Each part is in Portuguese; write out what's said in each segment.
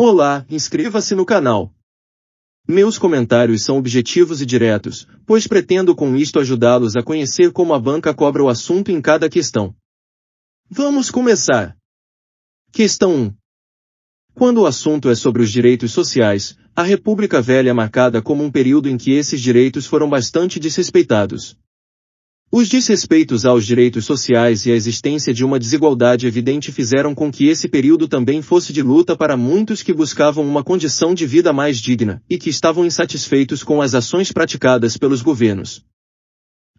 Olá, inscreva-se no canal. Meus comentários são objetivos e diretos, pois pretendo com isto ajudá-los a conhecer como a banca cobra o assunto em cada questão. Vamos começar. Questão 1. Quando o assunto é sobre os direitos sociais, a República Velha é marcada como um período em que esses direitos foram bastante desrespeitados. Os desrespeitos aos direitos sociais e a existência de uma desigualdade evidente fizeram com que esse período também fosse de luta para muitos que buscavam uma condição de vida mais digna e que estavam insatisfeitos com as ações praticadas pelos governos.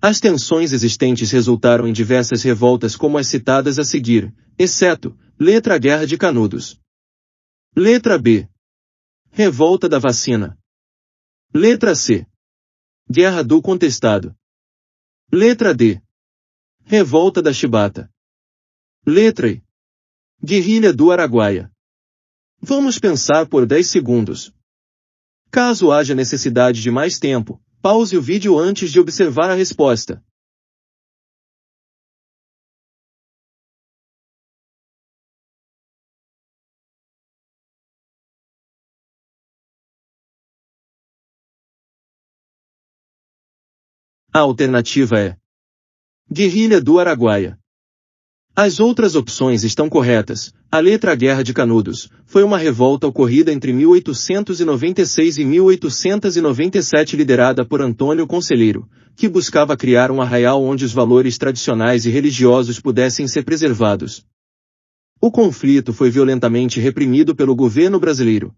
As tensões existentes resultaram em diversas revoltas como as citadas a seguir, exceto, letra A, Guerra de Canudos. Letra B. Revolta da Vacina. Letra C. Guerra do Contestado. Letra D. Revolta da Chibata. Letra E. Guerrilha do Araguaia. Vamos pensar por 10 segundos. Caso haja necessidade de mais tempo, pause o vídeo antes de observar a resposta. A alternativa é Guerrilha do Araguaia. As outras opções estão corretas. A letra A, Guerra de Canudos, foi uma revolta ocorrida entre 1896 e 1897 liderada por Antônio Conselheiro, que buscava criar um arraial onde os valores tradicionais e religiosos pudessem ser preservados. O conflito foi violentamente reprimido pelo governo brasileiro.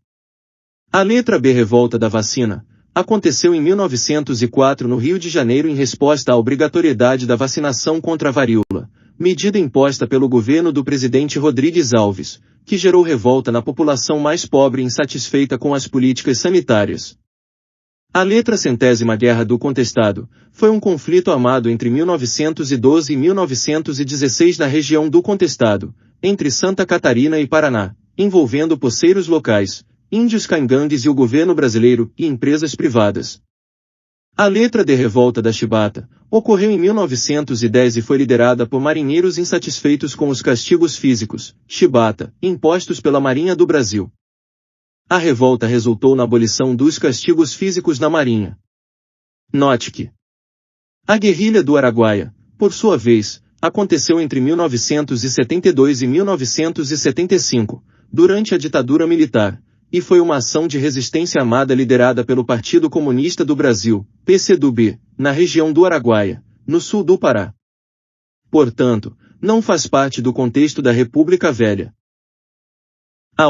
A letra B, Revolta da Vacina, aconteceu em 1904 no Rio de Janeiro em resposta à obrigatoriedade da vacinação contra a varíola, medida imposta pelo governo do presidente Rodrigues Alves, que gerou revolta na população mais pobre e insatisfeita com as políticas sanitárias. A letra Centésima, Guerra do Contestado, foi um conflito armado entre 1912 e 1916 na região do Contestado, entre Santa Catarina e Paraná, envolvendo poceiros locais, índios cangangues e o governo brasileiro, e empresas privadas. A letra D, Revolta da Chibata, ocorreu em 1910 e foi liderada por marinheiros insatisfeitos com os castigos físicos, chibata, impostos pela Marinha do Brasil. A revolta resultou na abolição dos castigos físicos na Marinha. Note que a Guerrilha do Araguaia, por sua vez, aconteceu entre 1972 e 1975, durante a ditadura militar, e foi uma ação de resistência armada liderada pelo Partido Comunista do Brasil, PCdoB, na região do Araguaia, no sul do Pará. Portanto, não faz parte do contexto da República Velha. A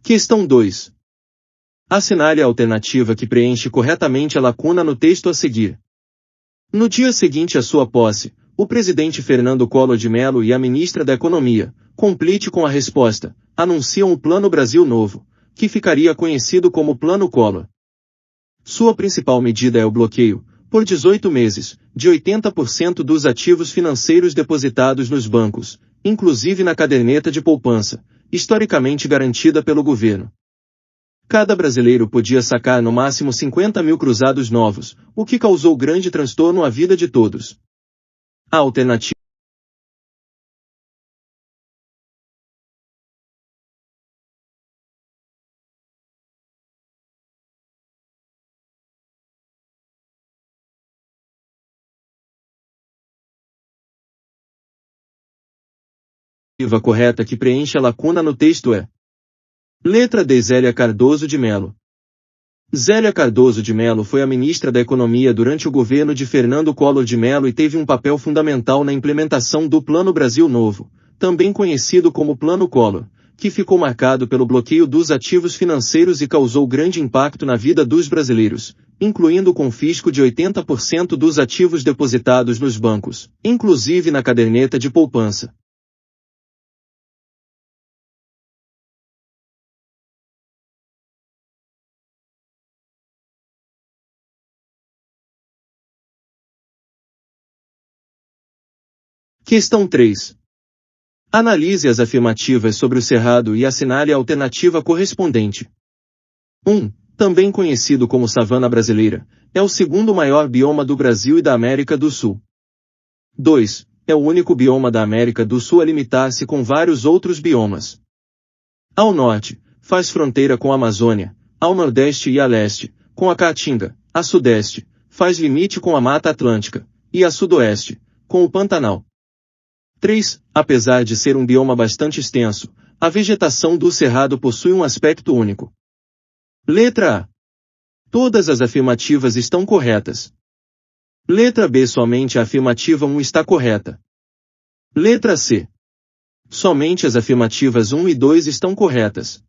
Questão 2. Assinale a alternativa que preenche corretamente a lacuna no texto a seguir. No dia seguinte à sua posse, o presidente Fernando Collor de Mello e a ministra da Economia, complete com a resposta, anunciam o Plano Brasil Novo, que ficaria conhecido como Plano Collor. Sua principal medida é o bloqueio, por 18 meses, de 80% dos ativos financeiros depositados nos bancos, inclusive na caderneta de poupança, historicamente garantida pelo governo. Cada brasileiro podia sacar no máximo 50 mil cruzados novos, o que causou grande transtorno à vida de todos. A alternativa correta que preenche a lacuna no texto é letra D, Zélia Cardoso de Mello. Zélia Cardoso de Mello foi a ministra da Economia durante o governo de Fernando Collor de Mello e teve um papel fundamental na implementação do Plano Brasil Novo, também conhecido como Plano Collor, que ficou marcado pelo bloqueio dos ativos financeiros e causou grande impacto na vida dos brasileiros, incluindo o confisco de 80% dos ativos depositados nos bancos, inclusive na caderneta de poupança. Questão 3. Analise as afirmativas sobre o Cerrado e assinale a alternativa correspondente. 1. Também conhecido como savana brasileira, é o segundo maior bioma do Brasil e da América do Sul. 2. É o único bioma da América do Sul a limitar-se com vários outros biomas. Ao norte, faz fronteira com a Amazônia, ao nordeste e a leste, com a Caatinga, a sudeste, faz limite com a Mata Atlântica, e a sudoeste, com o Pantanal. 3. Apesar de ser um bioma bastante extenso, a vegetação do Cerrado possui um aspecto único. Letra A. Todas as afirmativas estão corretas. Letra B. Somente a afirmativa 1 está correta. Letra C. Somente as afirmativas 1 e 2 estão corretas.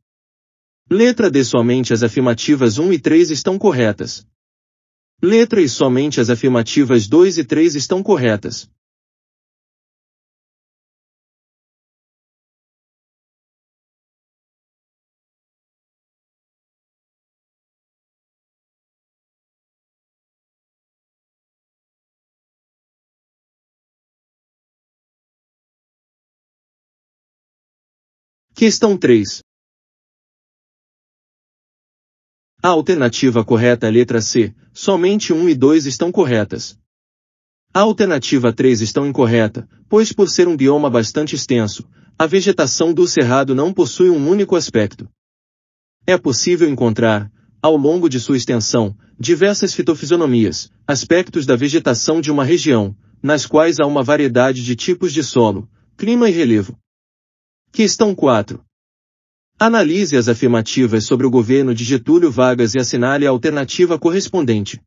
Letra D. Somente as afirmativas 1 e 3 estão corretas. Letra E. Somente as afirmativas 2 e 3 estão corretas. Questão 3. A alternativa correta é a letra C, somente 1 e 2 estão corretas. A alternativa 3 está incorreta, pois por ser um bioma bastante extenso, a vegetação do Cerrado não possui um único aspecto. É possível encontrar, ao longo de sua extensão, diversas fitofisionomias, aspectos da vegetação de uma região, nas quais há uma variedade de tipos de solo, clima e relevo. Questão 4. Analise as afirmativas sobre o governo de Getúlio Vargas e assinale a alternativa correspondente.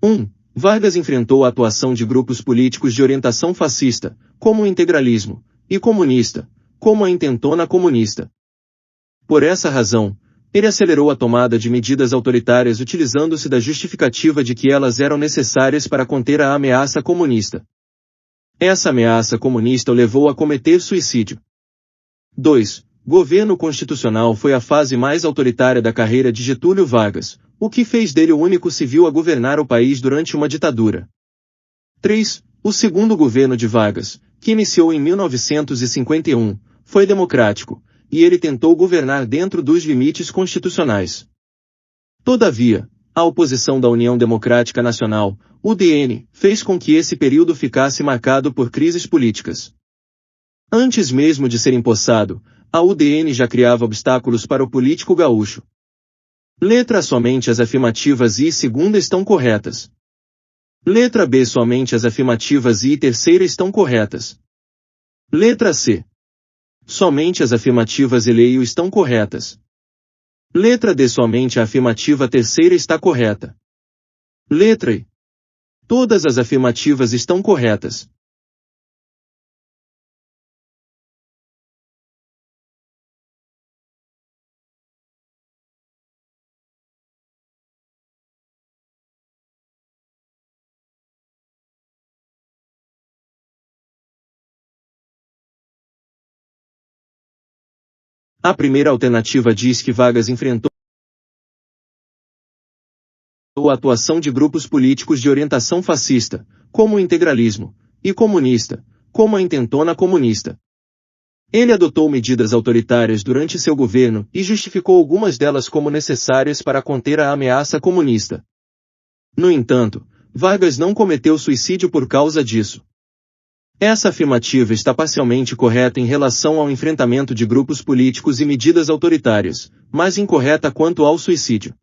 1. Vargas enfrentou a atuação de grupos políticos de orientação fascista, como o integralismo, e comunista, como a intentona comunista. Por essa razão, ele acelerou a tomada de medidas autoritárias utilizando-se da justificativa de que elas eram necessárias para conter a ameaça comunista. Essa ameaça comunista o levou a cometer suicídio. 2. Governo constitucional foi a fase mais autoritária da carreira de Getúlio Vargas, o que fez dele o único civil a governar o país durante uma ditadura. 3. O segundo governo de Vargas, que iniciou em 1951, foi democrático, e ele tentou governar dentro dos limites constitucionais. Todavia, a oposição da União Democrática Nacional, UDN, fez com que esse período ficasse marcado por crises políticas. Antes mesmo de ser empossado, a UDN já criava obstáculos para o político gaúcho. Letra A. Somente as afirmativas I e segunda estão corretas. Letra B. Somente as afirmativas I e terceira estão corretas. Letra C. Somente as afirmativas E e U estão corretas. Letra D. Somente a afirmativa terceira está correta. Letra E. Todas as afirmativas estão corretas. A primeira alternativa diz que Vargas enfrentou a atuação de grupos políticos de orientação fascista, como o integralismo, e comunista, como a intentona comunista. Ele adotou medidas autoritárias durante seu governo e justificou algumas delas como necessárias para conter a ameaça comunista. No entanto, Vargas não cometeu suicídio por causa disso. Essa afirmativa está parcialmente correta em relação ao enfrentamento de grupos políticos e medidas autoritárias, mas incorreta quanto ao suicídio.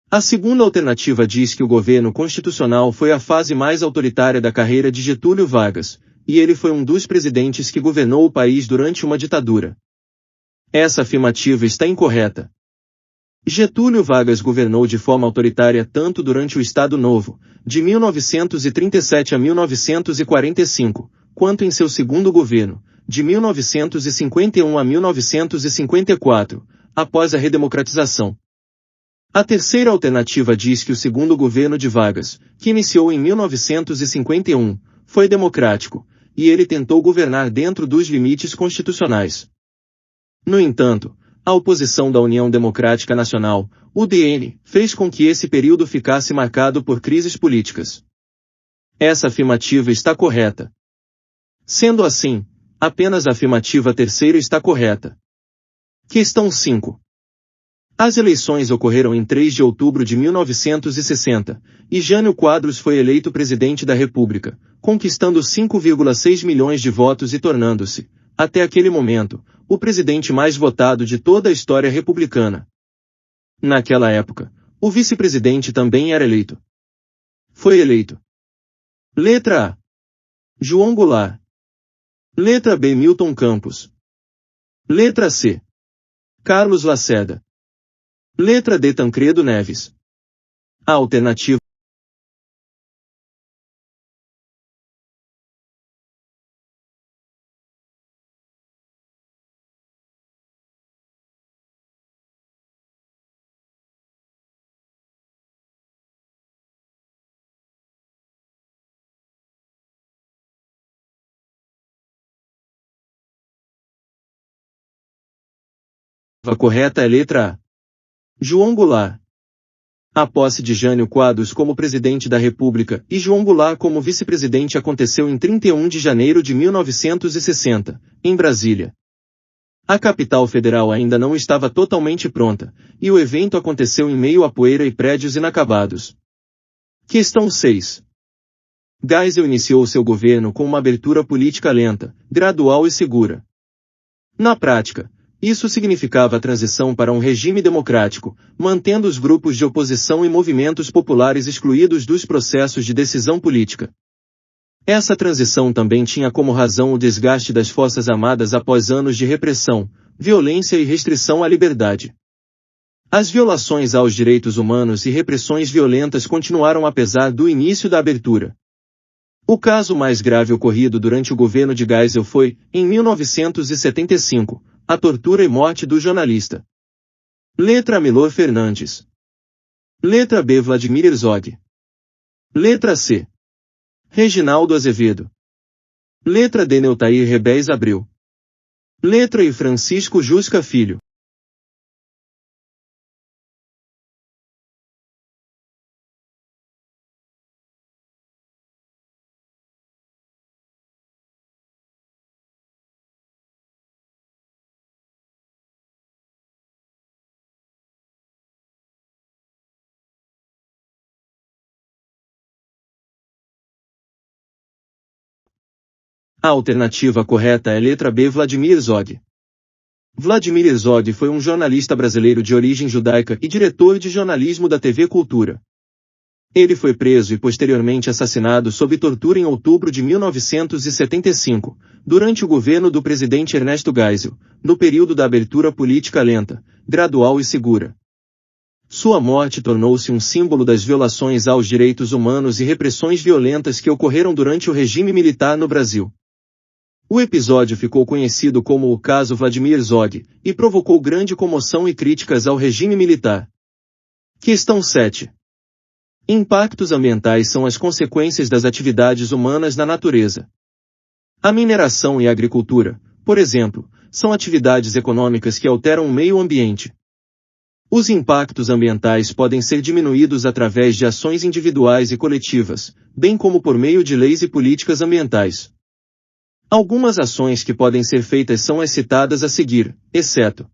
A segunda alternativa diz que o governo constitucional foi a fase mais autoritária da carreira de Getúlio Vargas, e ele foi um dos presidentes que governou o país durante uma ditadura. Essa afirmativa está incorreta. Getúlio Vargas governou de forma autoritária tanto durante o Estado Novo, de 1937 a 1945, quanto em seu segundo governo, de 1951 a 1954, após a redemocratização. A terceira alternativa diz que o segundo governo de Vargas, que iniciou em 1951, foi democrático, e ele tentou governar dentro dos limites constitucionais. No entanto, a oposição da União Democrática Nacional, UDN, fez com que esse período ficasse marcado por crises políticas. Essa afirmativa está correta. Sendo assim, apenas a afirmativa terceira está correta. Questão 5. As eleições ocorreram em 3 de outubro de 1960, e Jânio Quadros foi eleito presidente da República, conquistando 5,6 milhões de votos e tornando-se, até aquele momento, o presidente mais votado de toda a história republicana. Naquela época, o vice-presidente também era eleito. Foi eleito. Letra A. João Goulart. Letra B. Milton Campos. Letra C. Carlos Lacerda. Letra D. Tancredo Neves. A alternativa correta é letra A. João Goulart. A posse de Jânio Quadros como presidente da República e João Goulart como vice-presidente aconteceu em 31 de janeiro de 1960, em Brasília. A capital federal ainda não estava totalmente pronta, e o evento aconteceu em meio a poeira e prédios inacabados. Questão 6. Geisel iniciou seu governo com uma abertura política lenta, gradual e segura. Na prática, isso significava a transição para um regime democrático, mantendo os grupos de oposição e movimentos populares excluídos dos processos de decisão política. Essa transição também tinha como razão o desgaste das Forças Armadas após anos de repressão, violência e restrição à liberdade. As violações aos direitos humanos e repressões violentas continuaram apesar do início da abertura. O caso mais grave ocorrido durante o governo de Geisel foi, em 1975, a tortura e morte do jornalista. Letra A. Milor Fernandes. Letra B. Vladimir Herzog. Letra C. Reginaldo Azevedo. Letra D. Neutair Rebéis Abreu. Letra I. Francisco Jusca Filho. A alternativa correta é letra B. Vladimir Herzog. Vladimir Herzog foi um jornalista brasileiro de origem judaica e diretor de jornalismo da TV Cultura. Ele foi preso e posteriormente assassinado sob tortura em outubro de 1975, durante o governo do presidente Ernesto Geisel, no período da abertura política lenta, gradual e segura. Sua morte tornou-se um símbolo das violações aos direitos humanos e repressões violentas que ocorreram durante o regime militar no Brasil. O episódio ficou conhecido como o caso Vladimir Herzog, e provocou grande comoção e críticas ao regime militar. Questão 7. Impactos ambientais são as consequências das atividades humanas na natureza. A mineração e a agricultura, por exemplo, são atividades econômicas que alteram o meio ambiente. Os impactos ambientais podem ser diminuídos através de ações individuais e coletivas, bem como por meio de leis e políticas ambientais. Algumas ações que podem ser feitas são as citadas a seguir, exceto: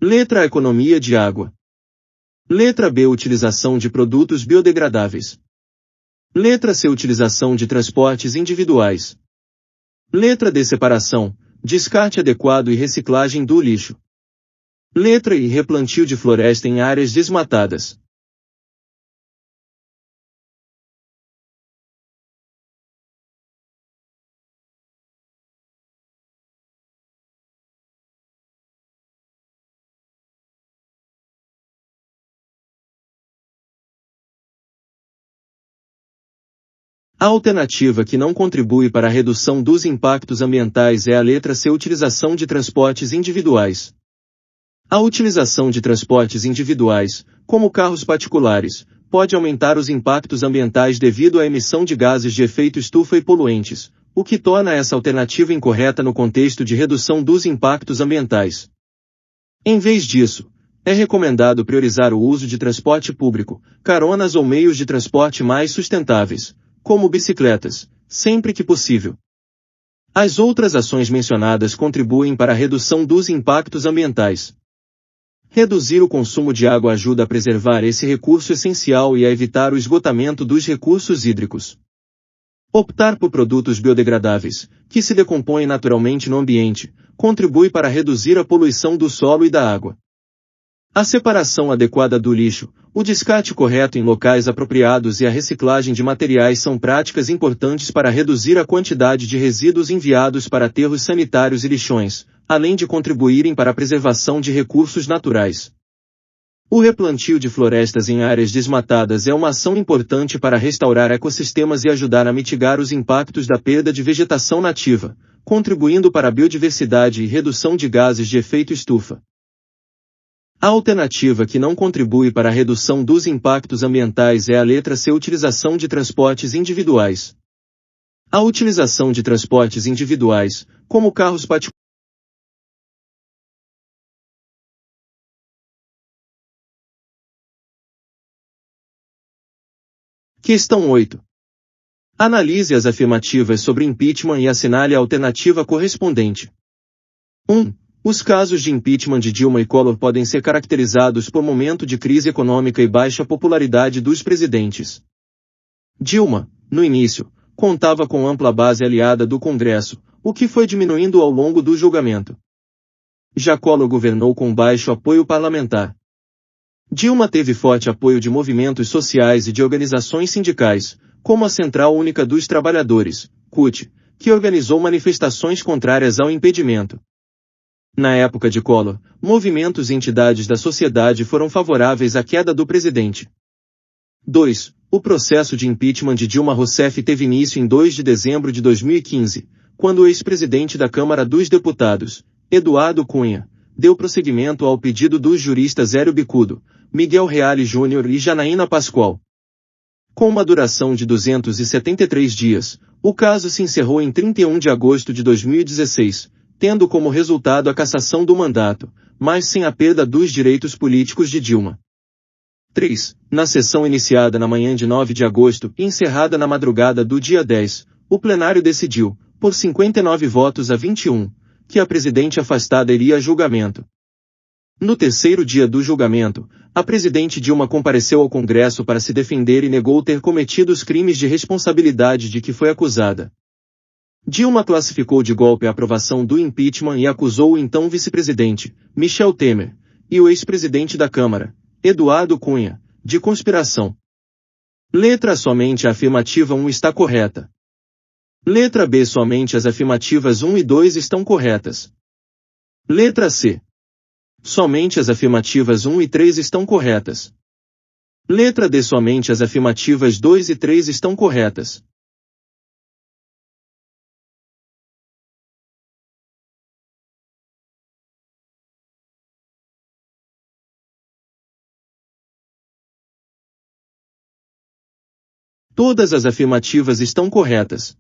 letra A. Economia de água. Letra B. Utilização de produtos biodegradáveis. Letra C. Utilização de transportes individuais. Letra D. Separação, descarte adequado e reciclagem do lixo. Letra I. Replantio de floresta em áreas desmatadas. A alternativa que não contribui para a redução dos impactos ambientais é a letra C. Utilização de transportes individuais. A utilização de transportes individuais, como carros particulares, pode aumentar os impactos ambientais devido à emissão de gases de efeito estufa e poluentes, o que torna essa alternativa incorreta no contexto de redução dos impactos ambientais. Em vez disso, é recomendado priorizar o uso de transporte público, caronas ou meios de transporte mais sustentáveis, como bicicletas, sempre que possível. As outras ações mencionadas contribuem para a redução dos impactos ambientais. Reduzir o consumo de água ajuda a preservar esse recurso essencial e a evitar o esgotamento dos recursos hídricos. Optar por produtos biodegradáveis, que se decompõem naturalmente no ambiente, contribui para reduzir a poluição do solo e da água. A separação adequada do lixo, o descarte correto em locais apropriados e a reciclagem de materiais são práticas importantes para reduzir a quantidade de resíduos enviados para aterros sanitários e lixões, além de contribuírem para a preservação de recursos naturais. O replantio de florestas em áreas desmatadas é uma ação importante para restaurar ecossistemas e ajudar a mitigar os impactos da perda de vegetação nativa, contribuindo para a biodiversidade e redução de gases de efeito estufa. A alternativa que não contribui para a redução dos impactos ambientais é a letra C. Utilização de transportes individuais. A utilização de transportes individuais, como carros particulares. Questão 8. Analise as afirmativas sobre impeachment e assinale a alternativa correspondente. 1. Os casos de impeachment de Dilma e Collor podem ser caracterizados por momento de crise econômica e baixa popularidade dos presidentes. Dilma, no início, contava com ampla base aliada do Congresso, o que foi diminuindo ao longo do julgamento. Já Collor governou com baixo apoio parlamentar. Dilma teve forte apoio de movimentos sociais e de organizações sindicais, como a Central Única dos Trabalhadores, CUT, que organizou manifestações contrárias ao impedimento. Na época de Collor, movimentos e entidades da sociedade foram favoráveis à queda do presidente. 2. O processo de impeachment de Dilma Rousseff teve início em 2 de dezembro de 2015, quando o ex-presidente da Câmara dos Deputados, Eduardo Cunha, deu prosseguimento ao pedido dos juristas Hélio Bicudo, Miguel Reale Júnior e Janaína Pascoal. Com uma duração de 273 dias, o caso se encerrou em 31 de agosto de 2016, tendo como resultado a cassação do mandato, mas sem a perda dos direitos políticos de Dilma. 3. Na sessão iniciada na manhã de 9 de agosto e encerrada na madrugada do dia 10, o plenário decidiu, por 59 votos a 21, que a presidente afastada iria a julgamento. No terceiro dia do julgamento, a presidente Dilma compareceu ao Congresso para se defender e negou ter cometido os crimes de responsabilidade de que foi acusada. Dilma classificou de golpe a aprovação do impeachment e acusou o então vice-presidente, Michel Temer, e o ex-presidente da Câmara, Eduardo Cunha, de conspiração. Letra A. Somente a afirmativa 1 está correta. Letra B. Somente as afirmativas 1 e 2 estão corretas. Letra C. Somente as afirmativas 1 e 3 estão corretas. Letra D. Somente as afirmativas 2 e 3 estão corretas. Todas as afirmativas estão corretas.